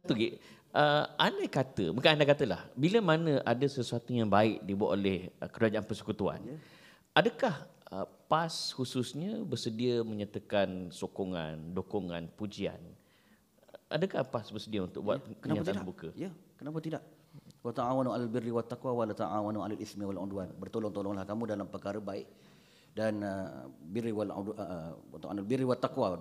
Tugi, andai kata, bukan andai katalah, bila mana ada sesuatu yang baik dibuat oleh kerajaan persekutuan, adakah PAS khususnya bersedia menyatakan sokongan, dokongan, pujian? Adakah PAS bersedia untuk buat kenyataan terbuka? Ya, kenapa tidak? Wa ta'awanu 'alal birri wat taqwa wa la ta'awanu 'alal itsmi wal 'udwan. Bertolong-tolonglah kamu dalam perkara baik dan birri wal 'alal wat taqwa,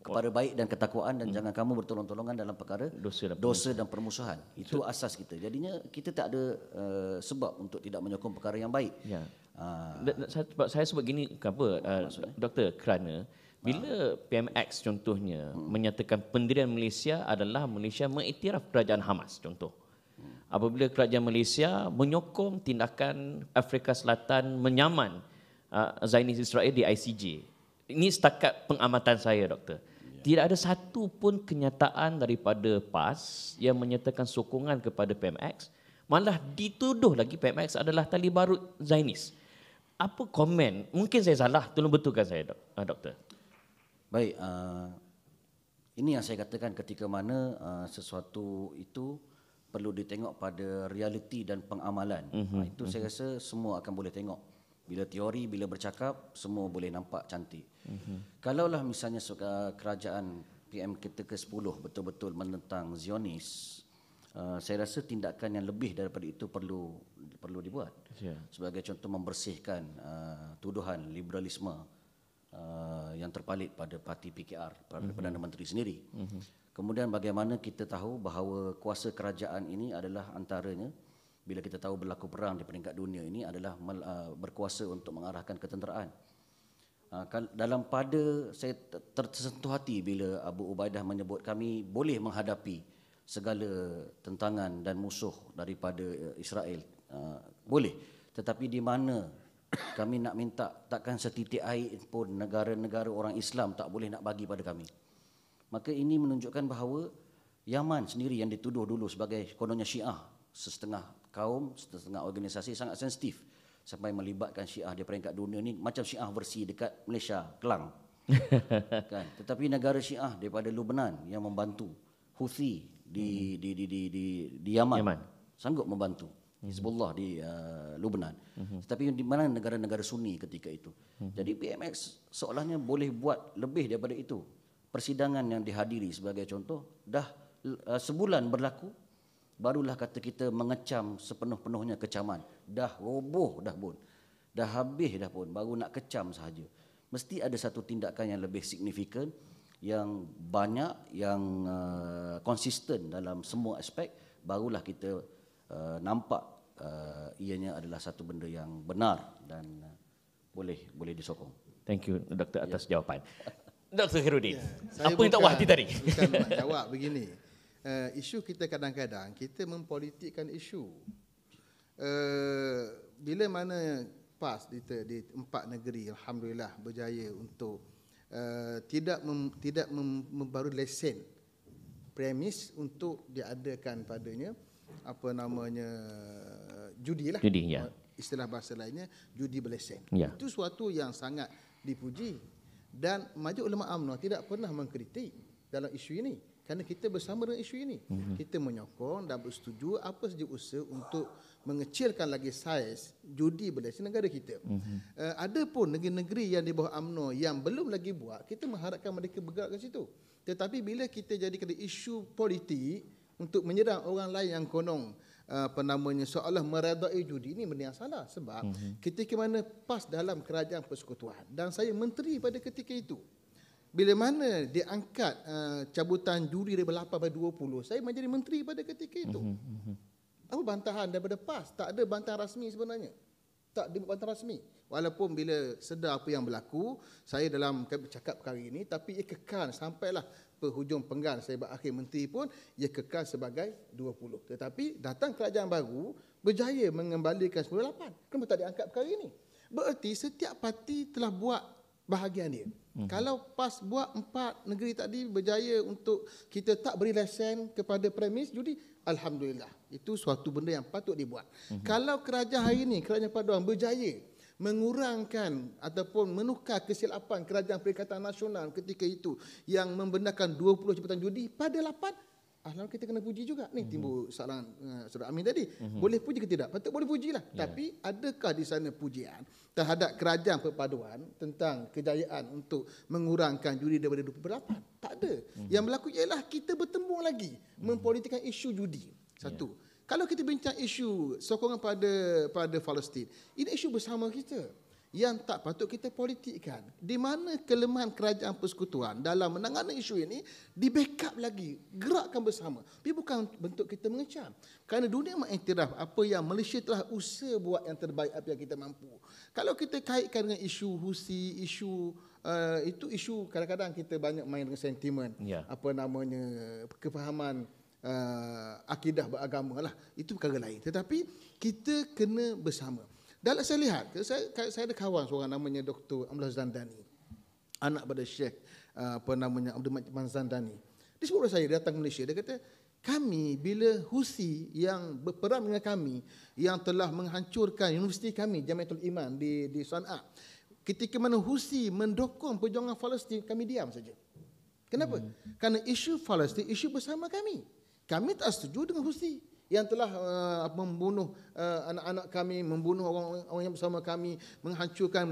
kepada baik dan ketakwaan, dan jangan kamu bertolong-tolongan dalam perkara dosa dan permusuhan. Itu asas kita. Jadinya kita tak ada sebab untuk tidak menyokong perkara yang baik. Ya. Saya sebut gini kenapa, Doktor, kerana bila PMX contohnya menyatakan pendirian Malaysia adalah Malaysia mengiktiraf kerajaan Hamas, contoh. Apabila kerajaan Malaysia menyokong tindakan Afrika Selatan menyaman Zionis Israel di ICJ. Ini setakat pengamatan saya, Doktor. Tidak ada satu pun kenyataan daripada PAS yang menyatakan sokongan kepada PMX, malah dituduh lagi PMX adalah tali barut Zionis. Apa komen? Mungkin saya salah, tolong betulkan saya, Doktor. Baik, ini yang saya katakan ketika mana sesuatu itu perlu ditengok pada realiti dan pengamalan. Itu saya rasa semua akan boleh tengok. Bila teori, bila bercakap, semua boleh nampak cantik. Kalaulah misalnya kerajaan PM kita ke-10 betul-betul menentang Zionis, saya rasa tindakan yang lebih daripada itu perlu dibuat. Sebagai contoh, membersihkan tuduhan liberalisme yang terpalit pada parti PKR, pada Perdana Menteri sendiri. Kemudian bagaimana kita tahu bahawa kuasa kerajaan ini adalah antaranya, bila kita tahu berlaku perang di peringkat dunia ini, adalah berkuasa untuk mengarahkan ketenteraan. Dalam pada saya tersentuh hati bila Abu Ubaidah menyebut kami boleh menghadapi segala tentangan dan musuh daripada Israel. Boleh. Tetapi di mana kami nak minta, takkan setitik air pun negara-negara orang Islam tak boleh nak bagi pada kami. Maka ini menunjukkan bahawa Yaman sendiri yang dituduh dulu sebagai kononnya Syiah, setengah kaum, setengah organisasi sangat sensitif sampai melibatkan Syiah di peringkat dunia ni, macam Syiah versi dekat Malaysia, Kelang. Kan? Tetapi negara Syiah daripada Lebanon yang membantu Houthi di Yaman sanggup membantu Hizbullah di Lebanon. Tetapi di mana negara-negara Sunni ketika itu. Jadi PMX seolahnya boleh buat lebih daripada itu. Persidangan yang dihadiri sebagai contoh, dah sebulan berlaku, barulah kata kita mengecam sepenuh-penuhnya kecaman. Dah roboh dah pun, dah habis dah pun, baru nak kecam sahaja. Mesti ada satu tindakan yang lebih signifikan, yang banyak, yang konsisten dalam semua aspek, barulah kita nampak ianya adalah satu benda yang benar dan boleh disokong. Thank you, Doktor, atas jawapan. Dr. Khairuddin, Saya apa yang tak puas hati tadi? Bukan nak jawab begini. Isu kita kadang-kadang kita mempolitikkan isu. Bila mana PAS di 4 negeri alhamdulillah berjaya untuk tidak membaru lesen premis untuk diadakan padanya apa namanya judi lah. Judi, ya. Istilah bahasa lainnya judi berlesen. Ya. Itu suatu yang sangat dipuji. Dan Majlis Ulama UMNO tidak pernah mengkritik dalam isu ini kerana kita bersama dengan isu ini. Kita menyokong dan bersetuju apa saja usaha untuk mengecilkan lagi saiz judi berlesen negara kita. Ada pun negeri-negeri yang di bawah UMNO yang belum lagi buat, kita mengharapkan mereka bergerak ke situ. Tetapi bila kita jadikan isu politik untuk menyerang orang lain yang konon seolah meredai judi, ini benda yang salah. Sebab ketika mana PAS dalam kerajaan persekutuan dan saya menteri pada ketika itu, bila mana diangkat cabutan judi dari 8 pada 20, saya menjadi menteri pada ketika itu. Apa bantahan daripada PAS? Tak ada bantahan rasmi sebenarnya. Tak ada bantahan rasmi. Walaupun bila sedar apa yang berlaku, saya dalam bercakap perkara ini, tapi ia kekal sampailah penghujung penggal saya berakhir menteri pun, ia kekal sebagai 20. Tetapi datang kerajaan baru, berjaya mengembalikan 98. Kenapa tak diangkat perkara ini? Bererti setiap parti telah buat bahagian dia. Kalau PAS buat 4 negeri tadi berjaya untuk kita tak beri lesen kepada premis judi, alhamdulillah. Itu suatu benda yang patut dibuat. Kalau kerajaan hari ini, kerajaan Paduan berjaya mengurangkan ataupun menukar kesilapan kerajaan Perikatan Nasional ketika itu yang membenarkan 20 jabatan judi pada 8, Alam kita kena puji juga. Ni timbul soalan Saudara Amin tadi. Boleh puji ke tidak? Patut boleh pujilah. Tapi adakah di sana pujian terhadap kerajaan perpaduan tentang kejayaan untuk mengurangkan judi daripada 28? Tak ada. Yang berlaku ialah kita bertembung lagi mempolitikkan isu judi. Satu. Kalau kita bincang isu sokongan pada Palestin, ini isu bersama kita yang tak patut kita politikkan. Di mana kelemahan kerajaan persekutuan dalam menangani isu ini, di backup lagi, gerakkan bersama. Tapi bukan bentuk kita mengecam. Kerana dunia mengiktiraf apa yang Malaysia telah usaha buat yang terbaik apa yang kita mampu. Kalau kita kaitkan dengan isu Husi, itu isu kadang-kadang kita banyak main dengan sentimen, kefahaman akidah beragama lah. Itu perkara lain. Tetapi kita kena bersama. Dalam saya lihat, saya ada kawan seorang namanya Dr. Amlah Zandani, anak pada Syekh Abdul Majid Zandani. Dia sebut kepada saya, dia datang ke Malaysia, dia kata, kami bila Husi yang berperang dengan kami, yang telah menghancurkan universiti kami, Jamiatul Iman di Sana'a, ketika mana Husi mendokong perjuangan Palestin, kami diam saja. Kenapa? Kerana isu Palestin, isu bersama kami. Kami tak setuju dengan Husi yang telah membunuh anak-anak kami, membunuh orang yang bersama kami, menghancurkan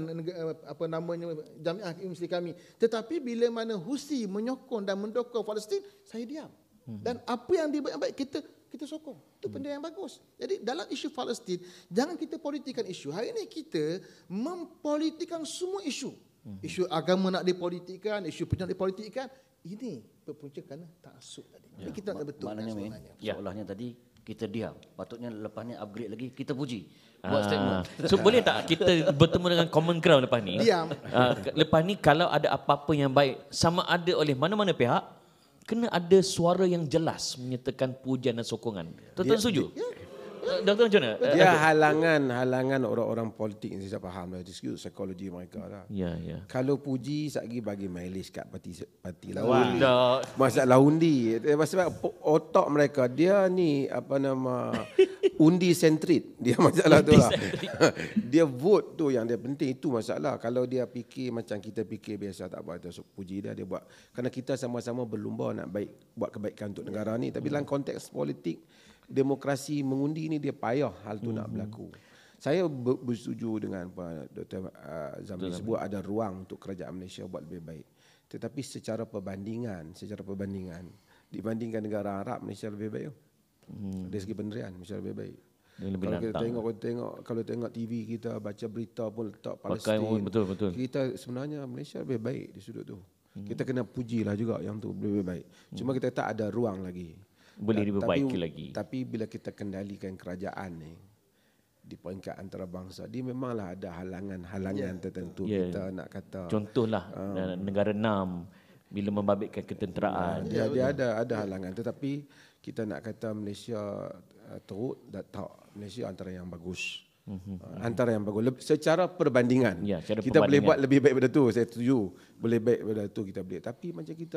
jamiah universiti kami. Tetapi bila mana Husi menyokong dan mendokong Palestin, saya diam. Dan apa yang baik kita sokong. Itu benda yang bagus. Jadi dalam isu Palestin, jangan kita politikkan isu. Hari ini kita mempolitikkan semua isu. Isu agama nak dipolitikkan, isu penyiasat dipolitikkan. Ini berpunca kerana taksub tadi. Jadi kita nak betul. Maknanya seolahnya tadi kita diam. Patutnya lepas ni upgrade lagi, kita puji. Buat statement. So boleh tak kita bertemu dengan common ground lepas ni? Diam. Lepas ni kalau ada apa-apa yang baik, sama ada oleh mana-mana pihak, kena ada suara yang jelas menyertakan pujian dan sokongan. Tuan-tuan setuju? Doktor macam mana? Dia halangan orang-orang politik yang saya faham lah. Dispute psikologi mereka lah. Ya. Kalau puji, sekali bagi mileage kat parti Wah, lawan. Masalah undi. Sebab otak mereka, dia ni undi sentrit. Dia masalah tu lah. Dia vote tu yang dia penting. Itu masalah. Kalau dia fikir macam kita fikir biasa, tak apa. Puji dia buat. Kerana kita sama-sama berlumba nak buat kebaikan untuk negara ni. Tapi dalam konteks politik, demokrasi mengundi ni dia payah hal tu nak berlaku. Saya bersetuju dengan apa Dr. Zamri sebut, ada ruang untuk kerajaan Malaysia buat lebih baik. Tetapi secara perbandingan dibandingkan negara Arab, Malaysia lebih baik. Dari segi pendirian Malaysia lebih baik. Kalau tengok TV kita, baca berita pun letak Palestin. Betul. Kita sebenarnya Malaysia lebih baik di sudut tu. Kita kena pujilah juga yang tu lebih baik. Cuma kita tak ada ruang lagi. Boleh diperbaiki lagi. Tapi bila kita kendalikan kerajaan ni di peringkat antarabangsa, dia memanglah ada halangan tertentu. Kita nak kata contohlah negara NAM bila membabitkan ketenteraan. Dia ada halangan, tetapi kita nak kata Malaysia teruk tak, Malaysia antara yang bagus. Antara yang bagus secara perbandingan. Kita boleh buat lebih baik pada tu, saya setuju. Boleh baik pada tu kita boleh. Tapi macam kita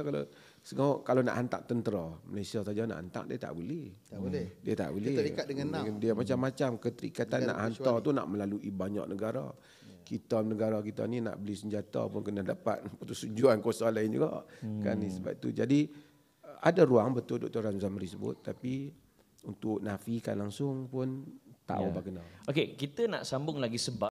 kalau nak hantar tentera, Malaysia saja nak hantar, dia tak boleh. Dia tak boleh. Kita terikat dengan NAM. Dia macam-macam keterikatan negara nak hantar tu nak melalui banyak negara. Negara kita ni nak beli senjata pun kena dapat persetujuan kuasa lain juga. Kan ni sebab tu. Jadi ada ruang, betul Dr. Zamri sebut, tapi untuk nafikan langsung pun tak bagaimana. Okey, kita nak sambung lagi sebab